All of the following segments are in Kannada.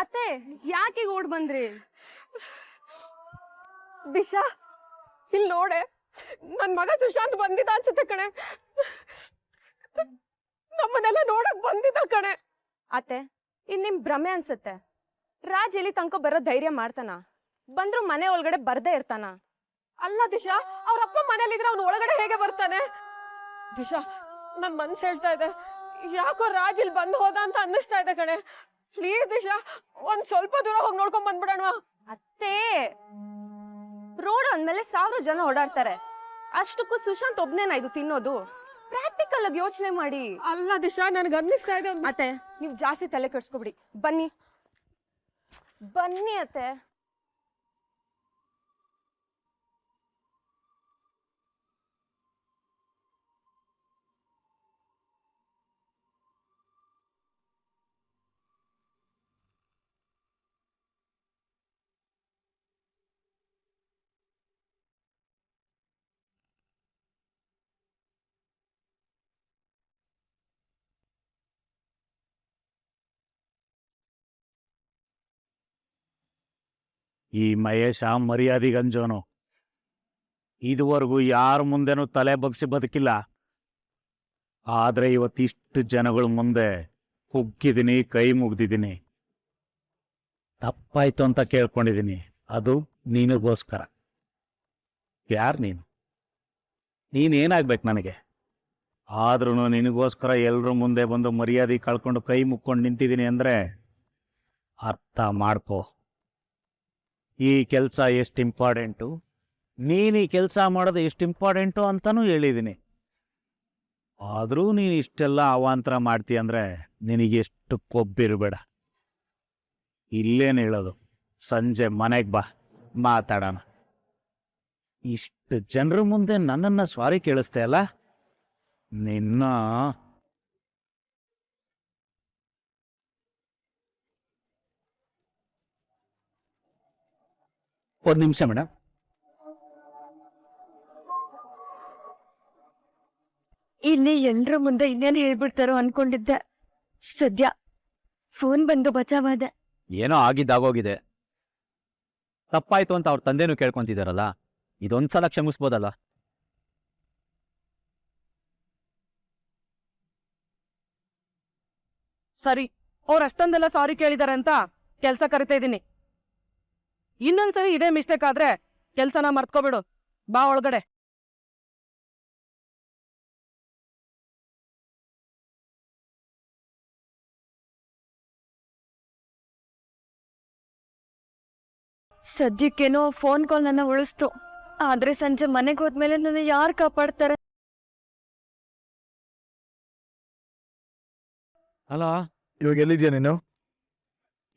ಅತ್ತೆ ಯಾಕೆ ಓಡ್ ಬಂದ್ರಿ? ದಿಶಾ ಇಲ್ಲಿ ನೋಡೆ, ನನ್ ಮಗ ಸುಶಾಂತ್ ಬಂದಿದ್ದ ಅನ್ಸುತ್ತೆ ಕಣೆ. ನಮ್ಮನ್ನೆಲ್ಲ ನೋಡಕ್ ಬಂದಿದ್ದ ಕಣೆ. ಅತ್ತೆ ಇದ್ ನಿಮ್ ಭ್ರಮೆ ಅನ್ಸುತ್ತೆ. ರಾಜ್ ಇಲ್ಲಿ ತನಕ ಬರೋ ಧೈರ್ಯ ಮಾಡ್ತಾನ? ಬಂದ್ರು ಮನೆ ಒಳಗಡೆ ಬರ್ದೇ ಇರ್ತಾನ? ಅಲ್ಲ ದಿಶಾ, ಅವ್ರಪ್ಪ ಮನೇಲಿದ್ರೆ ಅವ್ನು ಒಳಗಡೆ ಹೇಗೆ ಬರ್ತಾನೆ? ದಿಶಾ, ನನ್ ಮನ್ಸು ಹೇಳ್ತಾ ಇದೆ, ಯಾಕೋ ರಾಜ್ ಇಲ್ಲಿ ಬಂದ್ ಹೋದ ಅಂತ ಅನ್ನಿಸ್ತಾ ಇದೆ ಕಣೆ. ಪ್ಲೀಸ್ ದಿಶಾ, ಒಂದ್ ಸ್ವಲ್ಪ ದೂರ ಹೋಗಿ ನೋಡ್ಕೊಂಡ್ ಬಂದ್ಬಿಡೋಣ. ಅತ್ತೆ ರೋಡ್ ಅಂದ್ಮೇಲೆ 1000 ಜನ ಓಡಾಡ್ತಾರೆ. ಅಷ್ಟಕ್ಕೂ ಸುಶಾಂತ್ ಒಬ್ನೇನಾ ಇದು ತಿನ್ನೋದು? ಪ್ರಾಕ್ಟಿಕಲ್ ಆಗಿ ಯೋಚನೆ ಮಾಡಿ. ಅಲ್ಲ ದಿಶಾ, ನನ್ಗೆ ಅನ್ನಿಸ್ತಾ ಇದೆ. ಅತ್ತೆ ನೀವ್ ಜಾಸ್ತಿ ತಲೆ ಕೆಡ್ಸ್ಕೊಬಿಡಿ. ಬನ್ನಿ ಬನ್ನಿ ಅತ್ತೆ. ಈ ಮಹೇಶ ಮರ್ಯಾದಿಗಂಜೋನು. ಇದುವರೆಗೂ ಯಾರ ಮುಂದೆನೂ ತಲೆ ಬಗ್ಸಿ ಬದುಕಿಲ್ಲ. ಆದ್ರೆ ಇವತ್ತಿಷ್ಟು ಜನಗಳ ಮುಂದೆ ಕುಗ್ಗಿದ್ದೀನಿ, ಕೈ ಮುಗ್ದಿದ್ದೀನಿ. ತಪ್ಪಾಯ್ತು ಅಂತ ಕೇಳ್ಕೊಂಡಿದ್ದೀನಿ, ಅದು ನಿನಗೋಸ್ಕರ. ಯಾರು ನೀನು? ನೀನೇನಾಗ್ಬೇಕು ನನಗೆ? ಆದ್ರೂ ನಿನಗೋಸ್ಕರ ಎಲ್ರ ಮುಂದೆ ಬಂದು ಮರ್ಯಾದೆ ಕಳ್ಕೊಂಡು ಕೈ ಮುಕ್ಕೊಂಡು ನಿಂತಿದ್ದೀನಿ ಅಂದರೆ ಅರ್ಥ ಮಾಡ್ಕೋ. ಈ ಕೆಲಸ ಎಷ್ಟು ಇಂಪಾರ್ಟೆಂಟು, ನೀನು ಈ ಕೆಲಸ ಮಾಡೋದು ಎಷ್ಟು ಇಂಪಾರ್ಟೆಂಟು ಅಂತಲೂ ಹೇಳಿದ್ದೀನಿ. ಆದರೂ ನೀನು ಇಷ್ಟೆಲ್ಲ ಅವಾಂತರ ಮಾಡ್ತೀಯ ಅಂದರೆ ನಿನಗೆಷ್ಟು ಕೊಬ್ಬಿರಬೇಡ. ಇಲ್ಲೇನು ಹೇಳೋದು, ಸಂಜೆ ಮನೆಗೆ ಬಾ, ಮಾತಾಡೋಣ. ಇಷ್ಟು ಜನರ ಮುಂದೆ ನನ್ನನ್ನು ಸಾರಿ ಕೇಳಿಸ್ತೆ ಅಲ್ಲ ನಿನ್ನ. ಒಂದು ನಿಮಿಷ ಮೇಡಮ್. ಇಲ್ಲಿ ಎಲ್ರ ಮುಂದೆ ಇನ್ನೇನು ಹೇಳ್ಬಿಡ್ತಾರೋ ಅನ್ಕೊಂಡಿದ್ದೆ. ಸದ್ಯ ಫೋನ್ ಬಂದು ಬಚಾವಾದೆ. ಏನೋ ಆಗಿದ್ದಾಗೋಗಿದೆ. ತಪ್ಪಾಯ್ತು ಅಂತ ಅವ್ರ ತಂದೆನೂ ಕೇಳ್ಕೊಂತಿದಾರಲ್ಲ, ಇದೊಂದ್ಸಲ ಕ್ಷಮಿಸ್ಬೋದಲ್ಲ? ಸರಿ, ಅವ್ರು ಅಷ್ಟೊಂದೆಲ್ಲ ಸಾರಿ ಕೇಳಿದಾರೆ ಅಂತ ಕೆಲ್ಸ ಕರಿತಾ ಇದೀನಿ. ಇನ್ನೊಂದ್ಸರಿ ಇದೇ ಮಿಸ್ಟೇಕ್ ಆದ್ರೆ ಕೆಲ್ಸನ ಮರ್ತ್ಕೊಬಿಡು. ಬಾ ಒಳಗಡೆ. ಸದ್ಯಕ್ಕೇನೋ ಫೋನ್ ಕಾಲ್ ನನ್ನ ಉಳಿಸ್ತು. ಆದ್ರೆ ಸಂಜೆ ಮನೆಗೆ ಹೋದ್ಮೇಲೆ ನನ್ನ ಯಾರು ಕಾಪಾಡ್ತಾರೆ? ಹಲೋ, ಇವಾಗ ಎಲ್ಲಿದ್ಯಾ ನೀನು?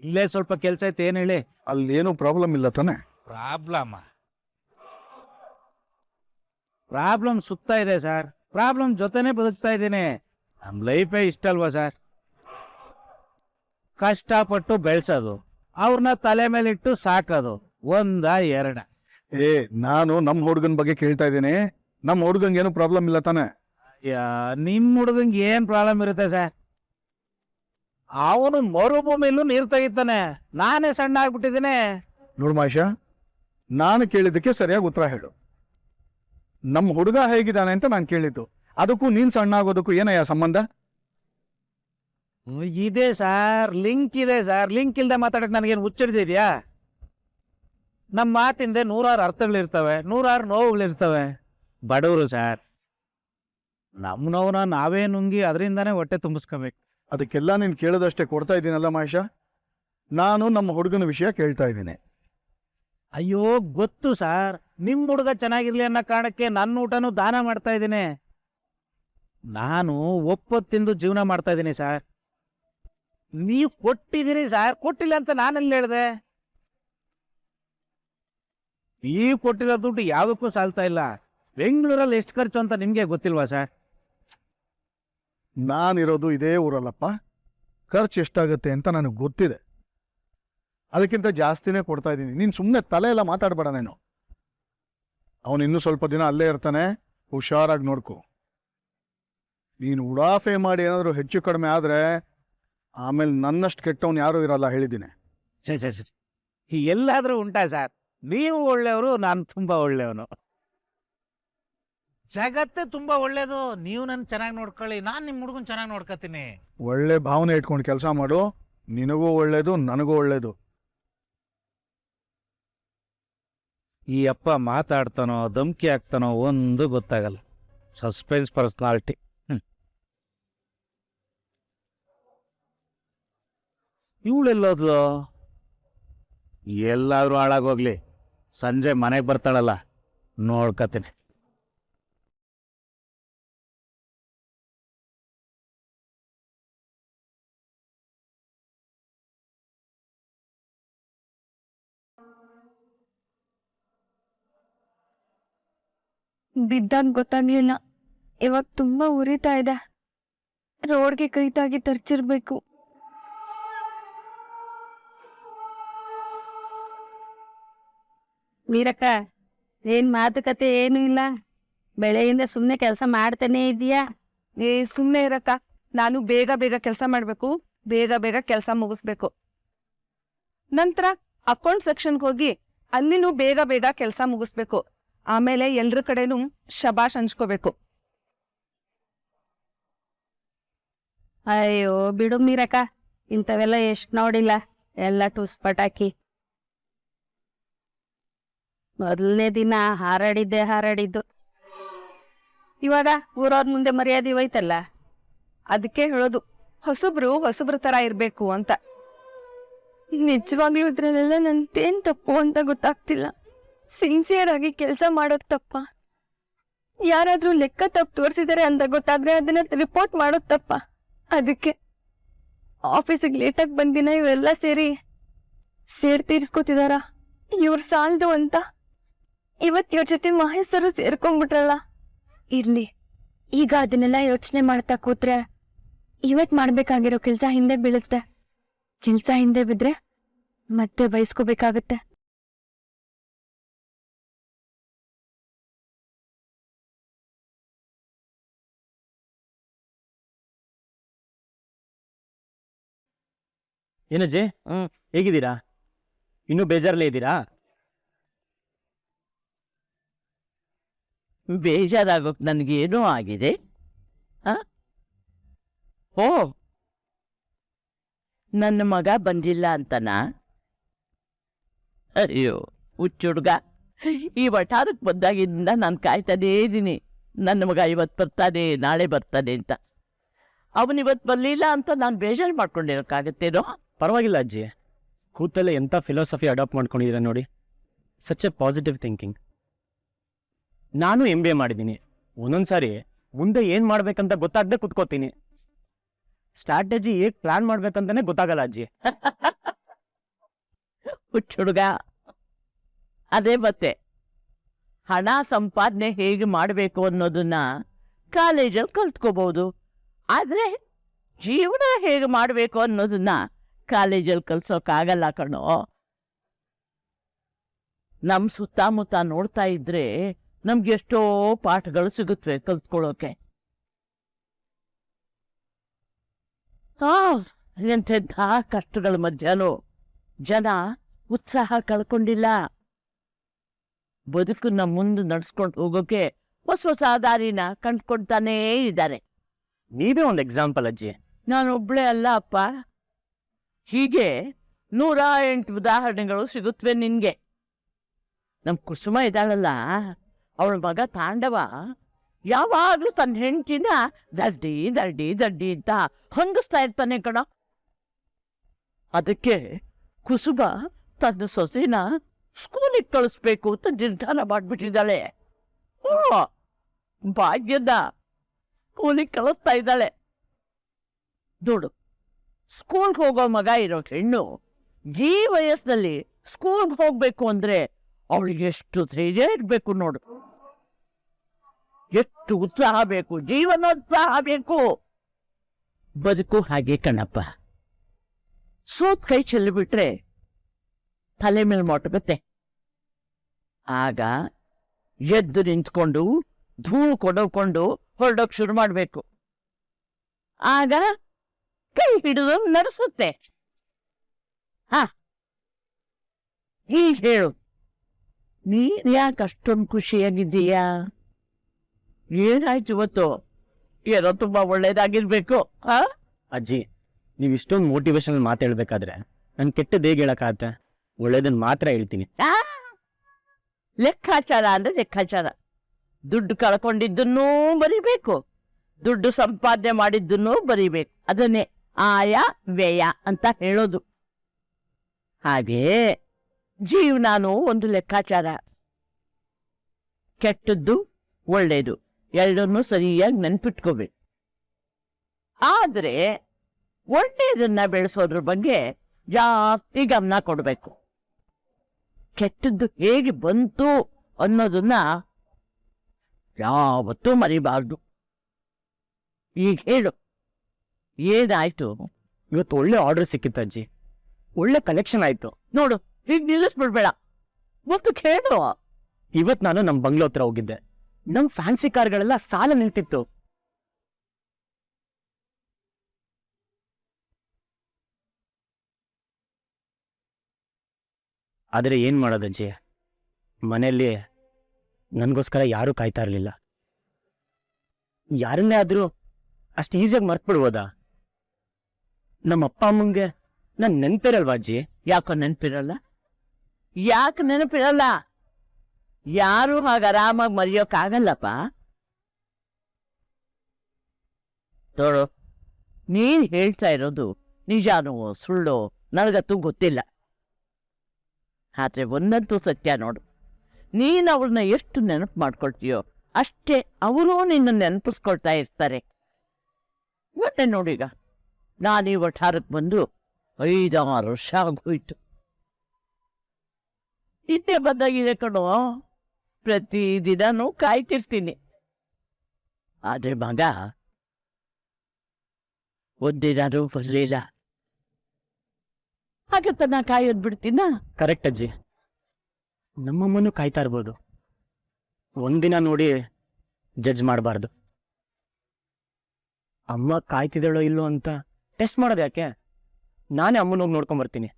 ಇಲ್ಲೇ ಸ್ವಲ್ಪ ಕೆಲಸ ಐತೆ. ಏನು ಹೇಳಿ? ಅಲ್ಲಿ ಏನೂ ಪ್ರಾಬ್ಲಮ್ ಇಲ್ಲ ತಾನೆ? ಪ್ರಾಬ್ಲಮ್ ಸುತ್ತಾ ಇದೆ ಸರ್. ಪ್ರಾಬ್ಲಮ್ ಜೊತೆನೇ ಬದುಕ್ತಾ ಇದ್ದೀನಿ. ನಮ್ಮ ಲೈಫೇ ಇಷ್ಟ ಅಲ್ವಾ ಸರ್? ಕಷ್ಟಪಟ್ಟು ಬೆಳೆಸೋದು, ಅವ್ರನ್ನ ತಲೆ ಮೇಲಿಟ್ಟು ಸಾಕೋದು, ಒಂದ ಎರಡ? ನಾನು ನಮ್ಮ ಹುಡುಗನ ಬಗ್ಗೆ ಕೇಳ್ತಾ ಇದ್ದೀನಿ. ನಮ್ಮ ಹುಡುಗಂಗೆ ಏನು ಪ್ರಾಬ್ಲಮ್ ಇಲ್ಲ ತಾನೆ? ನಿಮ್ಮ ಹುಡುಗಂಗೆ ಏನು ಪ್ರಾಬ್ಲಮ್ ಇರುತ್ತೆ ಸರ್? ಅವನು ಮರುಭೂಮಿಲೂ ನೀರು ತೆಗಿತಾನೆ, ನಾನೇ ಸಣ್ಣ ಆಗ್ಬಿಟ್ಟಿದ್ದೀನಿ. ನೋಡು ಮಹೇಶ, ನಾನು ಕೇಳಿದ್ದಕ್ಕೆ ಸರಿಯಾಗಿ ಉತ್ತರ ಹೇಳು. ನಮ್ಮ ಹುಡುಗ ಹೇಗಿದ್ದಾನೆ ಅಂತ ನಾನು ಕೇಳಿದ್ದು. ಅದಕ್ಕೂ ನೀನು ಸಣ್ಣ ಆಗೋದಕ್ಕೂ ಏನಯ್ಯ ಸಂಬಂಧ? ಇದೆ ಸರ್, ಲಿಂಕ್ ಇದೆ ಸರ್. ಲಿಂಕ್ ಇಲ್ಲದೆ ಮಾತಾಡಕ್ಕೆ ನನಗೇನು ಹುಚ್ಚಿಡ್ದಿದ್ಯಾ? ನಮ್ಮ ಮಾತಿಂದೆ 100 ಅರ್ಥಗಳಿರ್ತವೆ, 100 ನೋವುಗಳಿರ್ತವೆ. ಬಡವರು ಸರ್, ನಮ್ಮ ನೋವನ್ನ ನಾವೇ ನುಂಗಿ ಅದರಿಂದಾನೇ ಹೊಟ್ಟೆ ತುಂಬಿಸ್ಕೋಬೇಕು. ಅದಕ್ಕೆಲ್ಲ ನೀನು ಕೇಳೋದಷ್ಟೇ ಕೊಡ್ತಾ ಇದ್ದೀನಲ್ಲ ಮಹೇಶ. ನಾನು ನಮ್ಮ ಹುಡುಗನ ವಿಷಯ ಕೇಳ್ತಾ ಇದ್ದೀನಿ. ಅಯ್ಯೋ ಗೊತ್ತು ಸರ್, ನಿಮ್ಮ ಹುಡುಗ ಚೆನ್ನಾಗಿರ್ಲಿ ಅನ್ನೋ ಕಾರಣಕ್ಕೆ ನನ್ನ ಊಟನೂ ದಾನ ಮಾಡ್ತಾ ಇದ್ದೀನಿ. ನಾನು ಒಪ್ಪತ್ತು ತಿಂದು ಜೀವನ ಮಾಡ್ತಾ ಇದ್ದೀನಿ ಸರ್. ನೀವು ಕೊಟ್ಟಿದ್ದೀರಿ ಸರ್, ಕೊಟ್ಟಿಲ್ಲ ಅಂತ ನಾನೆಲ್ಲಿ ಹೇಳಿದೆ? ನೀವು ಕೊಟ್ಟಿರೋ ದುಡ್ಡು ಯಾವುದಕ್ಕೂ ಸಾಲ್ತಾ ಇಲ್ಲ. ಬೆಂಗಳೂರಲ್ಲಿ ಎಷ್ಟು ಖರ್ಚು ಅಂತ ನಿಮಗೆ ಗೊತ್ತಿಲ್ವಾ ಸರ್? ನಾನಿರೋದು ಇದೇ ಊರಲ್ಲಪ್ಪ. ಖರ್ಚು ಎಷ್ಟಾಗುತ್ತೆ ಅಂತ ನನಗೆ ಗೊತ್ತಿದೆ. ಅದಕ್ಕಿಂತ ಜಾಸ್ತಿನೇ ಕೊಡ್ತಾ ಇದ್ದೀನಿ. ನೀನು ಸುಮ್ಮನೆ ತಲೆ ಎಲ್ಲ ಮಾತಾಡಬೇಡ. ನೀನು ಅವನು ಇನ್ನೂ ಸ್ವಲ್ಪ ದಿನ ಅಲ್ಲೇ ಇರ್ತಾನೆ, ಹುಷಾರಾಗಿ ನೋಡ್ಕೊ. ನೀನು ಉಡಾಫೆ ಮಾಡಿ ಏನಾದರೂ ಹೆಚ್ಚು ಕಡಿಮೆ ಆದರೆ ಆಮೇಲೆ ನನ್ನಷ್ಟು ಕೆಟ್ಟವನು ಯಾರೂ ಇರಲ್ಲ, ಹೇಳಿದ್ದೀನಿ. ಛೇ ಛೇ ಛೇ ಎಲ್ಲಾದರೂ ಉಂಟಾ ಸರ್? ನೀವು ಒಳ್ಳೆಯವರು, ನಾನು ತುಂಬ ಒಳ್ಳೆಯವನು. ಜಗತ್ತೇ ತುಂಬಾ ಒಳ್ಳೇದು. ನೀವು ನನ್ ಚೆನ್ನಾಗಿ ನೋಡ್ಕೊಳ್ಳಿ, ನಾನ್ ನಿಮ್ ಹುಡುಗನ್ ಚೆನ್ನಾಗಿ ನೋಡ್ಕೊತೀನಿ. ಒಳ್ಳೆ ಭಾವನೆ ಇಟ್ಕೊಂಡು ಕೆಲಸ ಮಾಡು, ನಿನಗೂ ಒಳ್ಳೇದು, ನನಗೂ ಒಳ್ಳೇದು. ಈ ಅಪ್ಪ ಮಾತಾಡ್ತಾನೋ ಧಮ್ಕಿ ಆಗ್ತಾನೋ ಒಂದು ಗೊತ್ತಾಗಲ್ಲ. Suspense personality. ಇವಳೆಲ್ಲೋದ್ಲು? ಎಲ್ಲಾದ್ರೂ ಹಾಳಾಗೋಗ್ಲಿ, ಸಂಜೆ ಮನೆಗೆ ಬರ್ತಾಳಲ್ಲ, ನೋಡ್ಕತೀನಿ. ಬಿದ್ದಾಗ ಗೊತ್ತಾಗ್ಲಿಲ್ಲ, ಇವಾಗ ತುಂಬಾ ಉರಿತಾ ಇದೆ. ರೋಡ್ಗೆ ಕೈ ತಾಗಿ ತರ್ಚಿರ್ಬೇಕು. ಮೀರಕ್ಕ, ಏನ್ ಮಾತುಕತೆ ಏನು ಇಲ್ಲ, ಬೆಳೆಯಿಂದ ಸುಮ್ನೆ ಕೆಲಸ ಮಾಡ್ತಾನೆ ಇದೀಯಾ? ಸುಮ್ನೆ ಇರಕ್ಕ, ನಾನು ಬೇಗ ಬೇಗ ಕೆಲಸ ಮಾಡ್ಬೇಕು, ಬೇಗ ಬೇಗ ಕೆಲಸ ಮುಗಿಸ್ಬೇಕು. ನಂತರ ಅಕೌಂಟ್ ಸೆಕ್ಷನ್ಗೆ ಹೋಗಿ ಅಲ್ಲಿನೂ ಬೇಗ ಬೇಗ ಕೆಲಸ ಮುಗಿಸ್ಬೇಕು. ಆಮೇಲೆ ಎಲ್ರ ಕಡೆನೂ ಶಬಾಷ್ ಹಂಚ್ಕೋಬೇಕು. ಅಯ್ಯೋ ಬಿಡು ಮೀರಕ್ಕ, ಇಂಥವೆಲ್ಲ ಎಷ್ಟ್ ನೋಡಿಲ್ಲ, ಎಲ್ಲ ಟುಸ್ ಪಟಾಕಿ. ಮೊದಲನೇ ದಿನ ಹಾರಾಡಿದ್ದು, ಇವಾಗ ಊರವ್ರ ಮುಂದೆ ಮರ್ಯಾದೆ ಹೋಯ್ತಲ್ಲ. ಅದಕ್ಕೆ ಹೇಳೋದು, ಹೊಸಬ್ರು ತರ ಇರ್ಬೇಕು ಅಂತ. ನಿಜವಾಗ್ಲೂ ಇದ್ರಲ್ಲೆಲ್ಲ ನಂತೇನ್ ತಪ್ಪು ಅಂತ ಗೊತ್ತಾಗ್ತಿಲ್ಲ. ಸಿನ್ಸಿಯರ್ ಆಗಿ ಕೆಲಸ ಮಾಡೋದ್ ತಪ್ಪ? ಯಾರಾದ್ರೂ ಲೆಕ್ಕ ತಪ್ಪು ತೋರಿಸಿದಾರೆ ಅಂತ ಗೊತ್ತಾದ್ರೆ ಅದನ್ನ ರಿಪೋರ್ಟ್ ಮಾಡೋದ್ ತಪ್ಪ? ಅದಕ್ಕೆ ಆಫೀಸಿಗೆ ಲೇಟಾಗಿ ಬಂದಿನ ಇವೆಲ್ಲ ಸೇರ್ ತೀರ್ಸ್ಕೊತಿದಾರ. ಇವ್ರ ಸಾಲ್ದು ಅಂತ ಇವತ್ ಇವ್ರ ಜೊತೆ ಮಹೇಶ್ ಸರು ಸೇರ್ಕೊಂಡ್ಬಿಟ್ರಲ್ಲ. ಇರ್ಲಿ, ಈಗ ಅದನ್ನೆಲ್ಲ ಯೋಚನೆ ಮಾಡ್ತಾ ಕೂತ್ರೆ ಇವತ್ ಮಾಡ್ಬೇಕಾಗಿರೋ ಕೆಲ್ಸ ಹಿಂದೆ ಬೀಳುತ್ತೆ. ಕೆಲ್ಸ ಹಿಂದೆ ಬಿದ್ರೆ ಮತ್ತೆ ಬಯಸ್ಕೋಬೇಕಾಗತ್ತೆ. ಏನಜ್ಜಿ, ಹೇಗಿದ್ದೀರಾ? ಇನ್ನೂ ಬೇಜಾರಲ್ಲೇ ಇದ್ದೀರಾ? ಬೇಜಾರಾಗೋಕ್ ನನ್ಗೇನೋ ಆಗಿದೆ. ಓ, ನನ್ನ ಮಗ ಬಂದಿಲ್ಲ ಅಂತನಾ? ಅಯ್ಯೋ ಹುಚ್ಚುಡ್ಗ, ಈ ವಠಾರಕ್ಕೆ ಬಂದಾಗಿಂದ ನಾನು ಕಾಯ್ತಾನೇ ಇದ್ದೀನಿ, ನನ್ನ ಮಗ ಇವತ್ತು ಬರ್ತಾನೆ ನಾಳೆ ಬರ್ತಾನೆ ಅಂತ. ಅವನಿವತ್ತು ಬರಲಿಲ್ಲ ಅಂತ ನಾನು ಬೇಜಾರು ಮಾಡ್ಕೊಂಡಿರೋಕ್ಕಾಗತ್ತೇನೋ? ಪರವಾಗಿಲ್ಲ ಅಜ್ಜಿ, ಕೂತಲ್ಲೇ ಎಂಥ ಫಿಲಾಸಫಿ ಅಡಾಪ್ಟ್ ಮಾಡ್ಕೊಂಡಿದ್ದೀರಾ ನೋಡಿ. Such A positive thinking. ನಾನು MBA ಮಾಡಿದ್ದೀನಿ. ಒಂದೊಂದ್ಸಾರಿ ಮುಂದೆ ಏನು ಮಾಡ್ಬೇಕಂತ ಗೊತ್ತಾಗದೆ ಕುತ್ಕೋತೀನಿ. ಸ್ಟ್ರಾಟಜಿ ಹೇಗೆ ಪ್ಲಾನ್ ಮಾಡ್ಬೇಕಂತಾನೆ ಗೊತ್ತಾಗಲ್ಲ ಅಜ್ಜಿ. ಹುಚ್ಚುಡ್ಗ, ಅದೇ ಮತ್ತೆ ಹಣ ಸಂಪಾದನೆ ಹೇಗೆ ಮಾಡಬೇಕು ಅನ್ನೋದನ್ನ ಕಾಲೇಜಲ್ಲಿ ಕಲ್ತ್ಕೋಬಹುದು. ಆದರೆ ಜೀವನ ಹೇಗೆ ಮಾಡಬೇಕು ಅನ್ನೋದನ್ನ ಕಾಲೇಜಲ್ಲಿ ಕಲ್ಸೋಕ್ಕಾಗಲ್ಲ ಕಣೋ. ನಮ್ಮ ಸುತ್ತಮುತ್ತ ನೋಡ್ತಾ ಇದ್ರೆ ನಮ್ಗೆಷ್ಟೋ ಪಾಠಗಳು ಸಿಗುತ್ತವೆ ಕಲ್ತ್ಕೊಳ್ಳೋಕೆ. ಎಂತೆಂಥ ಕಷ್ಟಗಳ ಮಧ್ಯನೂ ಜನ ಉತ್ಸಾಹ ಕಳ್ಕೊಂಡಿಲ್ಲ. ಬದುಕನ್ನ ಮುಂದೆ ನಡ್ಸ್ಕೊಂಡು ಹೋಗೋಕೆ ಹೊಸ ದಾರಿನ ಕಂಡ್ಕೊಳ್ತಾನೇ ಇದ್ದಾರೆ. ನೀವೇ ಒಂದು ಎಕ್ಸಾಂಪಲ್ ಅಜ್ಜಿ. ನಾನೊಬ್ಳೆ ಅಲ್ಲ ಅಪ್ಪ, ಹೀಗೆ 108 ಉದಾಹರಣೆಗಳು ಸಿಗುತ್ತವೆ ನಿನ್ಗೆ. ನಮ್ ಕುಸುಮ ಇದ್ದಾಳಲ್ಲ, ಅವಳ ಮಗ ತಾಂಡವ ಯಾವಾಗ್ಲೂ ತನ್ನ ಹೆಂಡತಿನ ದಡ್ಡಿ ದಡ್ಡಿ ದಡ್ಡಿ ಅಂತ ಹಂಗಿಸ್ತಾ ಇರ್ತಾನೆ ಕಣ. ಅದಕ್ಕೆ ಕುಸುಮ ತನ್ನ ಸೊಸೆನ ಸ್ಕೂಲಿಗೆ ಕಳಿಸ್ಬೇಕು ಅಂತ ನಿರ್ಧಾರ ಮಾಡ್ಬಿಟ್ಟಿದ್ದಾಳೆ. ಭಾಗ್ಯದ ಸ್ಕೂಲಿಗೆ ಕಳಿಸ್ತಾ ಇದ್ದಾಳೆ. ನೋಡು, ಸ್ಕೂಲ್ಗೆ ಹೋಗೋ ಮಗ ಇರೋ ಹೆಣ್ಣು ಈ ವಯಸ್ಸಿನಲ್ಲಿ ಸ್ಕೂಲ್ಗೆ ಹೋಗ್ಬೇಕು ಅಂದ್ರೆ ಅವಳಿಗೆ ಎಷ್ಟು ಧೈರ್ಯ ಇರಬೇಕು ನೋಡು, ಎಷ್ಟು ಉತ್ಸಾಹ ಬೇಕು, ಜೀವನೋತ್ಸಾಹ ಬೇಕು. ಬದುಕು ಹಾಗೆ ಕಣಪ್ಪ, ಸೋತ್ ಕೈ ಚೆಲ್ಲಿಬಿಟ್ರೆ ತಲೆ ಮೇಲೆ ಮೊಟಗುತ್ತೆ. ಆಗ ಎದ್ದು ನಿಂತ್ಕೊಂಡು ಧೂಳು ಕೊಡೋಕೊಂಡು ಹೊರಡೋಕ್ ಶುರು ಮಾಡ್ಬೇಕು. ಆಗ ಕೈ ಹಿಡಿದು ನಡೆಸುತ್ತೆ. ಈಗ ಹೇಳು, ನೀನ್ ಯಾಕೆ ಅಷ್ಟೊಂದು ಖುಷಿಯಾಗಿದ್ದೀಯಾ? ಏನಾಯ್ತು ಇವತ್ತು? ಏನೋ ತುಂಬಾ ಒಳ್ಳೇದಾಗಿರ್ಬೇಕು. ಆ ಅಜ್ಜಿ, ನೀವು ಇಷ್ಟೊಂದು ಮೋಟಿವೇಶನಲ್ ಮಾತು ಹೇಳ್ಬೇಕಾದ್ರೆ ನಾನು ಕೆಟ್ಟದ್ದು ಹೇಗೆ ಹೇಳಕ್ಕಾಗತ್ತೆ? ಒಳ್ಳೇದನ್ನ ಮಾತ್ರ ಹೇಳ್ತೀನಿ. ಆ? ಲೆಕ್ಕಾಚಾರ ಅಂದ್ರೆ ಲೆಕ್ಕಾಚಾರ. ದುಡ್ಡು ಕಳ್ಕೊಂಡಿದ್ದನ್ನೂ ಬರಿಬೇಕು, ದುಡ್ಡು ಸಂಪಾದನೆ ಮಾಡಿದ್ದನ್ನೂ ಬರಿಬೇಕು. ಅದನ್ನೇ ಆಯ ವ್ಯಯ ಅಂತ ಹೇಳೋದು. ಹಾಗೇ ಜೀವನಾನು ಒಂದು ಲೆಕ್ಕಾಚಾರ. ಕೆಟ್ಟದ್ದು ಒಳ್ಳೇದು ಎರಡನ್ನೂ ಸರಿಯಾಗಿ ನೆನ್ಪಿಟ್ಕೋಬೇಕು. ಆದ್ರೆ ಒಳ್ಳೆಯದನ್ನ ಬೆಳೆಸೋದ್ರ ಬಗ್ಗೆ ಜಾಸ್ತಿ ಗಮನ ಕೊಡಬೇಕು. ಕೆಟ್ಟದ್ದು ಹೇಗೆ ಬಂತು ಅನ್ನೋದನ್ನ ಯಾವತ್ತೂ ಮರಿಬಾರ್ದು. ಈಗ ಹೇಳು, ಏನಾಯ್ತು? ಇವತ್ತು ಒಳ್ಳೆ ಆರ್ಡರ್ ಸಿಕ್ಕಿತ್ತು ಅಜ್ಜಿ, ಒಳ್ಳೆ ಕಲೆಕ್ಷನ್ ಆಯ್ತು. ನೋಡು, ಈಗ ನಿಲ್ಲಿಸ್ಬಿಡ್ಬೇಡ, ಮತ್ತು ಕೇಳು. ಇವತ್ತು ನಾನು ನಮ್ಮ ಬಂಗ್ಲೋ ಹತ್ರ ಹೋಗಿದ್ದೆ. ನಮ್ಮ ಫ್ಯಾನ್ಸಿ ಕಾರ್ಗಳೆಲ್ಲ ಸಾಲ ನಿಂತಿತ್ತು. ಆದರೆ ಏನ್ ಮಾಡೋದಜ್ಜಿ, ಮನೆಯಲ್ಲಿ ನನಗೋಸ್ಕರ ಯಾರೂ ಕಾಯ್ತಾ ಇರಲಿಲ್ಲ. ಯಾರನ್ನೇ ಆದರೂ ಅಷ್ಟು ಈಸಿಯಾಗಿ ಮರ್ತ್ಬಿಡ್ಬೋದಾ? ನಮ್ಮ ಅಪ್ಪ ಅಮ್ಮಂಗೆ ನಾನು ನೆನ್ಪಿರಲ್ವಾ ಅಜ್ಜಿ? ಯಾಕೋ ನೆನಪಿರಲ್ಲ? ಯಾಕೆ ನೆನಪಿರಲ್ಲ? ಯಾರು ಹಾಗೆ ಆರಾಮಾಗಿ ಮರೆಯೋಕ್ಕಾಗಲ್ಲಪ್ಪ. ನೋಡು, ನೀನ್ ಹೇಳ್ತಾ ಇರೋದು ನಿಜಾನೋ ಸುಳ್ಳೋ ನನಗಂತೂ ಗೊತ್ತಿಲ್ಲ. ಆದ್ರೆ ಒಂದಂತೂ ಸತ್ಯ ನೋಡು, ನೀನು ಅವ್ರನ್ನ ಎಷ್ಟು ನೆನಪು ಮಾಡ್ಕೊಳ್ತೀಯೋ ಅಷ್ಟೇ ಅವರು ನಿನ್ನ ನೆನಪಿಸ್ಕೊಳ್ತಾ ಇರ್ತಾರೆ. ಮತ್ತೆ ನೋಡೀಗ ನಾನೀ ವಠಾರಕ್ಕೆ ಬಂದು 5-6 ವರ್ಷ ಆಗೋಯ್ತು. ಹಿಂದೆ ಬಂದಾಗಿದೆ ಕಣೋ, ಪ್ರತಿದಿನನೂ ಕಾಯ್ತಿರ್ತೀನಿ. ಆದ್ರೆ ಮಗ ಒಂದಿನಾರೂ ಬರಲಿಲ್ಲ. ಹಾಗಂತ ನಾ ಕಾಯೋದ್ ಬಿಡ್ತೀನ? ಕರೆಕ್ಟ್ ಅಜ್ಜಿ, ನಮ್ಮಮ್ಮನೂ ಕಾಯ್ತಾ ಇರ್ಬೋದು. ಒಂದಿನ ನೋಡಿ ಜಡ್ಜ್ ಮಾಡಬಾರ್ದು. ಅಮ್ಮ ಕಾಯ್ತಿದ್ದಾಳೋ ಇಲ್ಲೋ ಅಂತ ಟೆಸ್ಟ್ ಮಾಡೋದು ಯಾಕೆ? ನಾನೇ ಅಮ್ಮನ ಹೋಗಿ ನೋಡ್ಕೊಂಬರ್ತೀನಿ.